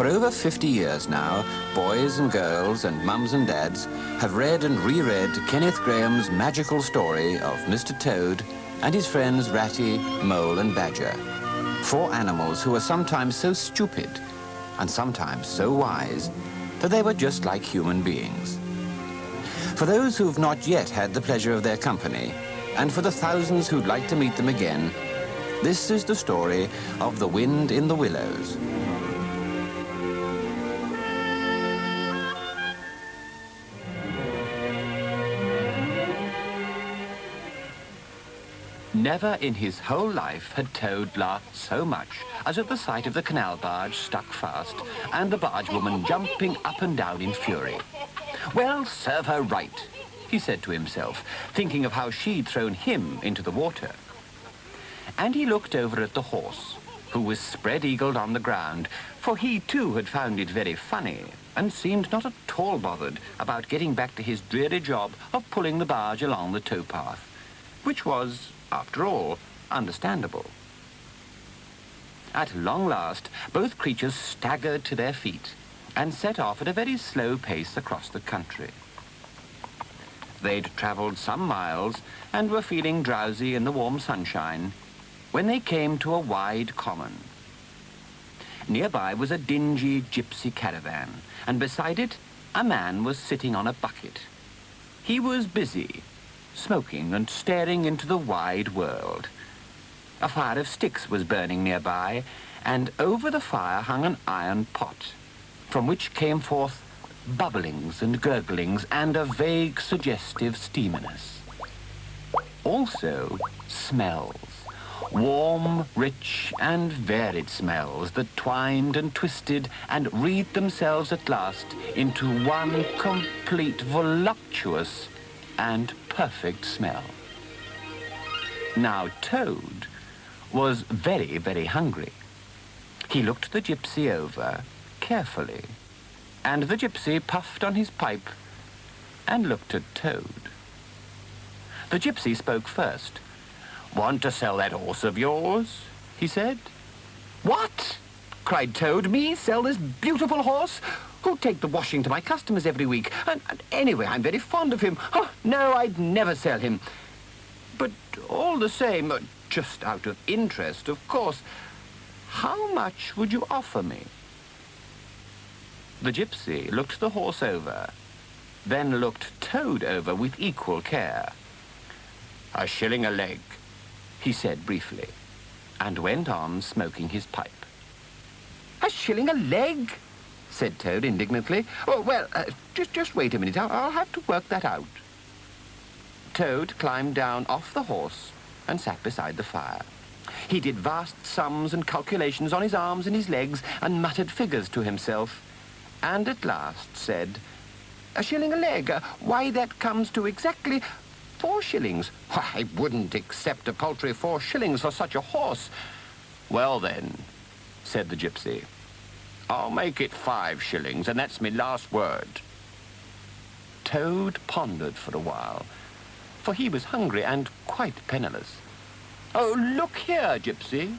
over 50 years now, boys and girls and mums and dads have read and reread Kenneth Grahame's magical story of Mr. Toad and his friends Ratty, Mole and Badger. 4 animals who were sometimes so stupid and sometimes so wise that they were just like human beings. For those who've not yet had the pleasure of their company, and for the thousands who'd like to meet them again, this is the story of The Wind in the Willows. Never in his whole life had Toad laughed so much as at the sight of the canal barge stuck fast and the bargewoman jumping up and down in fury. Well, serve her right, he said to himself, thinking of how she'd thrown him into the water. And he looked over at the horse, who was spread-eagled on the ground, for he too had found it very funny and seemed not at all bothered about getting back to his dreary job of pulling the barge along the towpath, which was, after all, understandable. At long last, both creatures staggered to their feet and set off at a very slow pace across the country. They'd travelled some miles and were feeling drowsy in the warm sunshine when they came to a wide common. Nearby was a dingy gypsy caravan, and beside it a man was sitting on a bucket. He was busy, smoking and staring into the wide world. A fire of sticks was burning nearby, and over the fire hung an iron pot, from which came forth bubblings and gurglings and a vague, suggestive steaminess. Also, smells. Warm, rich, and varied smells that twined and twisted and wreathed themselves at last into one complete, voluptuous, and perfect smell. Now, Toad was very, very hungry. He looked the gypsy over carefully, and the gypsy puffed on his pipe and looked at Toad. The gypsy spoke first. "Want to sell that horse of yours?" he said. "What?" cried Toad. "Me sell this beautiful horse? Who'd take the washing to my customers every week? And anyway, I'm very fond of him. Oh, no, I'd never sell him. But all the same, just out of interest, of course, how much would you offer me?" The gypsy looked the horse over, then looked Toad over with equal care. "A shilling a leg," he said briefly, and went on smoking his pipe. "A shilling a leg?" said Toad indignantly. "Oh, well, just wait a minute. I'll have to work that out." Toad climbed down off the horse and sat beside the fire. He did vast sums and calculations on his arms and his legs and muttered figures to himself, and at last said, "A shilling a leg? Why, that comes to exactly 4 shillings. I wouldn't accept a paltry 4 shillings for such a horse." "Well then," said the gypsy, "I'll make it 5 shillings, and that's my last word." Toad pondered for a while, for he was hungry and quite penniless. "Oh, look here, gypsy,"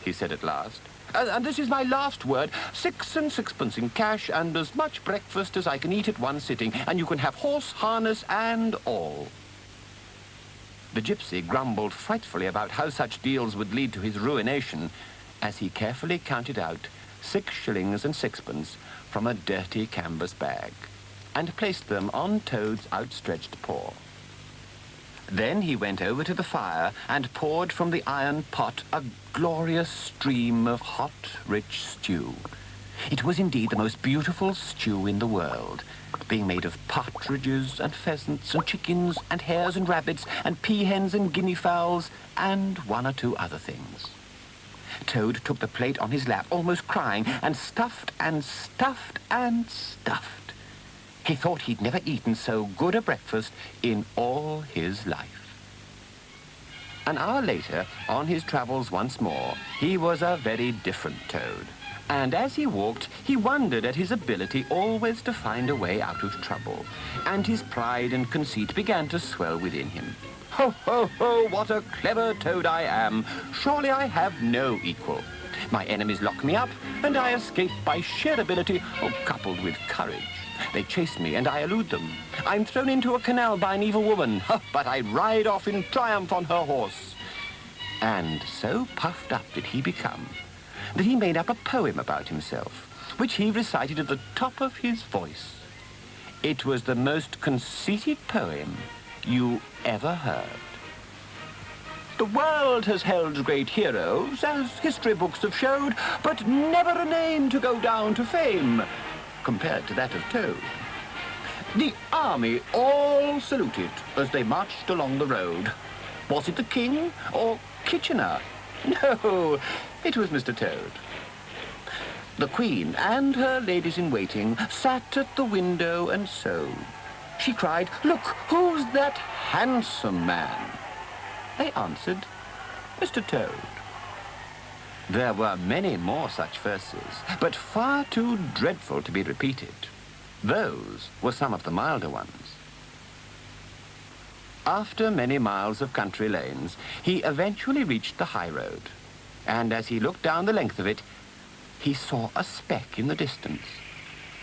he said at last, "and this is my last word, 6 and 6pence in cash, and as much breakfast as I can eat at one sitting, and you can have horse, harness, and all." The gypsy grumbled frightfully about how such deals would lead to his ruination, as he carefully counted out 6 shillings and 6pence from a dirty canvas bag, and placed them on Toad's outstretched paw. Then he went over to the fire and poured from the iron pot a glorious stream of hot, rich stew. It was indeed the most beautiful stew in the world, being made of partridges and pheasants and chickens and hares and rabbits and peahens and guinea fowls and 1 or 2 other things. Toad took the plate on his lap, almost crying, and stuffed and stuffed and stuffed. He thought he'd never eaten so good a breakfast in all his life. An hour later, on his travels once more, he was a very different Toad. And as he walked, he wondered at his ability always to find a way out of trouble, and his pride and conceit began to swell within him. "Ho, ho, ho, what a clever Toad I am! Surely I have no equal. My enemies lock me up, and I escape by sheer ability, coupled with courage. They chase me, and I elude them. I'm thrown into a canal by an evil woman, but I ride off in triumph on her horse. And so puffed up did he become that he made up a poem about himself, which he recited at the top of his voice. It was the most conceited poem you ever heard. The world has held great heroes, as history books have showed, but never a name to go down to fame compared to that of Toad. The army all saluted as they marched along the road. Was it the king or Kitchener? No, it was Mr. Toad. The Queen and her ladies-in-waiting sat at the window and sewed. She cried, "Look, who's that handsome man?" They answered, "Mr. Toad." There were many more such verses, but far too dreadful to be repeated. Those were some of the milder ones. After many miles of country lanes, he eventually reached the high road, and as he looked down the length of it, he saw a speck in the distance.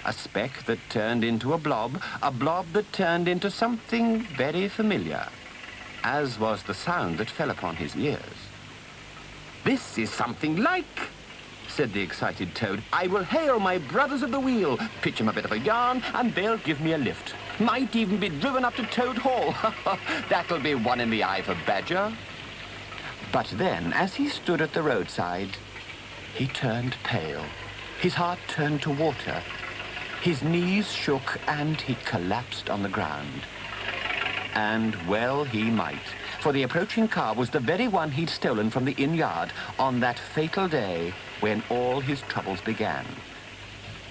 A speck that turned into a blob that turned into something very familiar, as was the sound that fell upon his ears. "This is something like," said the excited Toad. "I will hail my brothers of the wheel, pitch 'em a bit of a yarn, and they'll give me a lift. Might even be driven up to Toad Hall. That'll be one in the eye for Badger." But then, as he stood at the roadside, he turned pale. His heart turned to water. His knees shook, and he collapsed on the ground. And well he might, for the approaching car was the very one he'd stolen from the inn yard on that fatal day when all his troubles began.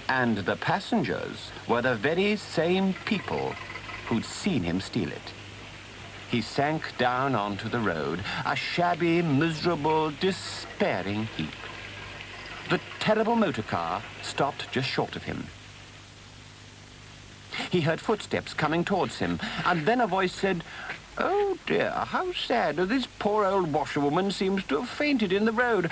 And the passengers were the very same people who'd seen him steal it. He sank down onto the road, a shabby, miserable, despairing heap. The terrible motor car stopped just short of him. He heard footsteps coming towards him, and then a voice said, "Oh dear, how sad. This poor old washerwoman seems to have fainted in the road,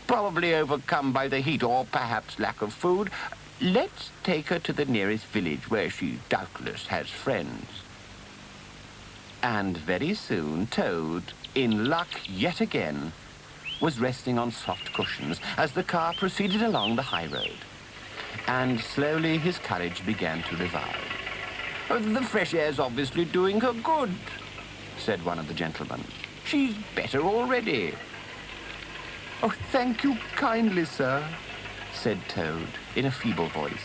probably overcome by the heat or perhaps lack of food. Let's take her to the nearest village where she doubtless has friends." And very soon Toad, in luck yet again, was resting on soft cushions as the car proceeded along the high road. And slowly his courage began to revive. "The fresh air's obviously doing her good," said one of the gentlemen. "She's better already." "Oh, thank you kindly, sir," said Toad in a feeble voice.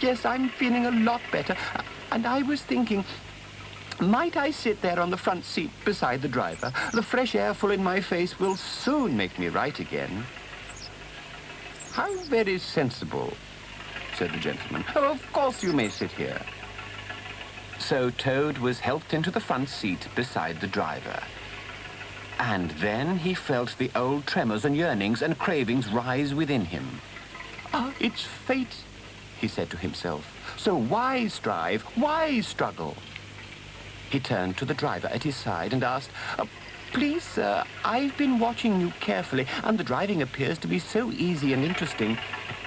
"Yes, I'm feeling a lot better, and I was thinking, might I sit there on the front seat beside the driver? The fresh air full in my face will soon make me right again." "How very sensible," said the gentleman. "Oh, of course you may sit here." So Toad was helped into the front seat beside the driver. And then he felt the old tremors and yearnings and cravings rise within him. "Ah, it's fate," he said to himself. "So why strive? Why struggle?" He turned to the driver at his side and asked, "Please, sir, I've been watching you carefully, and the driving appears to be so easy and interesting.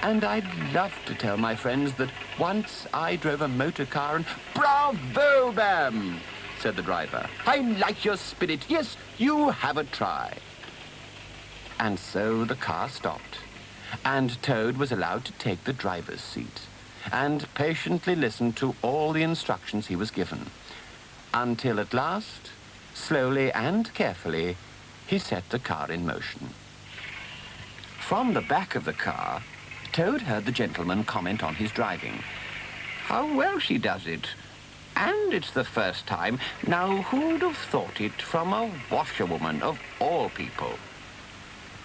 And I'd love to tell my friends that once I drove a motor car and—" "Bravo, ma'am," said the driver. "I like your spirit. Yes, you have a try." And so the car stopped, and Toad was allowed to take the driver's seat and patiently listen to all the instructions he was given, until at last, slowly and carefully, he set the car in motion. From the back of the car, Toad heard the gentleman comment on his driving. "How well she does it. And it's the first time. Now, who'd have thought it from a washerwoman of all people?"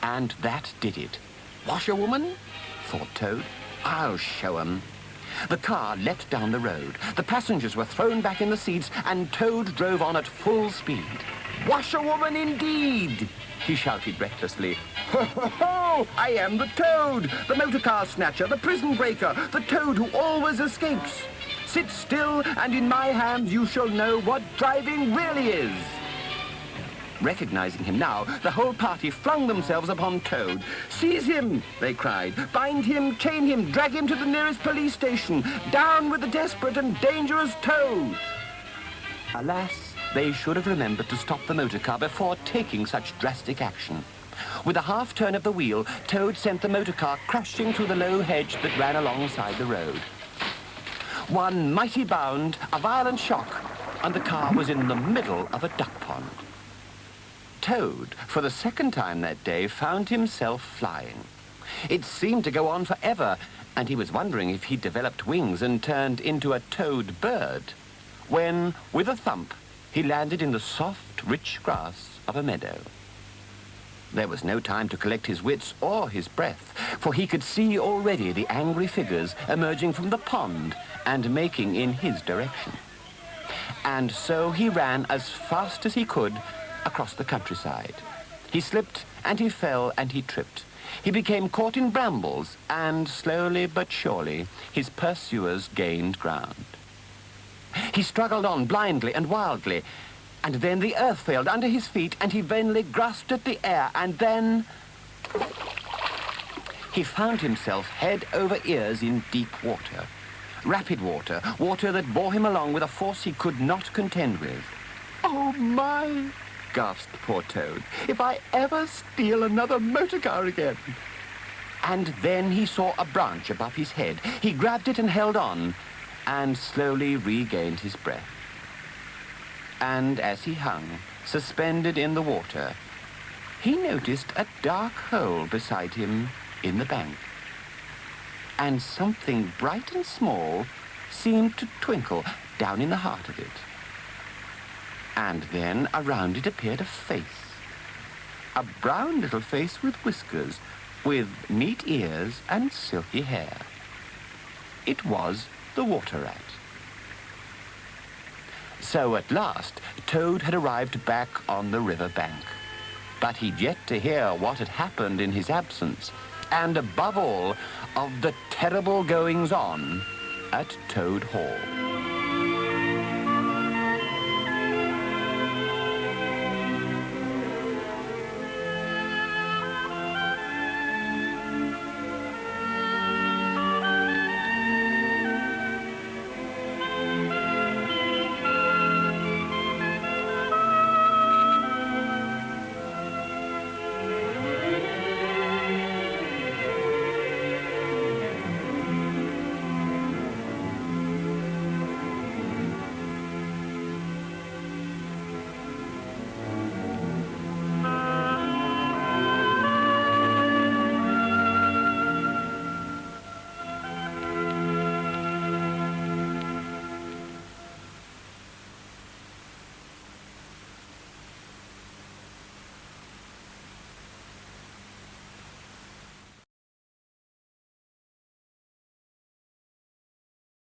And that did it. "Washerwoman?" thought Toad. "I'll show 'em." The car leapt down the road. The passengers were thrown back in the seats, and Toad drove on at full speed. "Washerwoman indeed!" he shouted recklessly. "Ho, ho, ho! I am the Toad, the motor car snatcher, the prison breaker, the Toad who always escapes. Sit still, and in my hands you shall know what driving really is." Recognizing him now, the whole party flung themselves upon Toad. "Seize him!" they cried. "Bind him, chain him, drag him to the nearest police station. Down with the desperate and dangerous Toad!" Alas, they should have remembered to stop the motor car before taking such drastic action. With a half turn of the wheel, Toad sent the motor car crashing through the low hedge that ran alongside the road. One mighty bound, a violent shock, and the car was in the middle of a duck pond. Toad, for the second time that day, found himself flying. It seemed to go on forever, and he was wondering if he'd developed wings and turned into a toad bird, when, with a thump, he landed in the soft, rich grass of a meadow. There was no time to collect his wits or his breath, for he could see already the angry figures emerging from the pond and making in his direction. And so he ran as fast as he could across the countryside. He slipped and he fell and he tripped. He became caught in brambles, and slowly but surely his pursuers gained ground. He struggled on blindly and wildly, and then the earth failed under his feet and he vainly grasped at the air, and then he found himself head over ears in deep water. Rapid water, water that bore him along with a force he could not contend with. "Oh, my!" gasped poor Toad. "If I ever steal another motor car again!" And then he saw a branch above his head. He grabbed it and held on, and slowly regained his breath. And as he hung, suspended in the water, he noticed a dark hole beside him in the bank. And something bright and small seemed to twinkle down in the heart of it. And then around it appeared a face. A brown little face with whiskers, with neat ears and silky hair. It was the water rat. So at last, Toad had arrived back on the river bank. But he'd yet to hear what had happened in his absence, and above all, of the terrible goings-on at Toad Hall.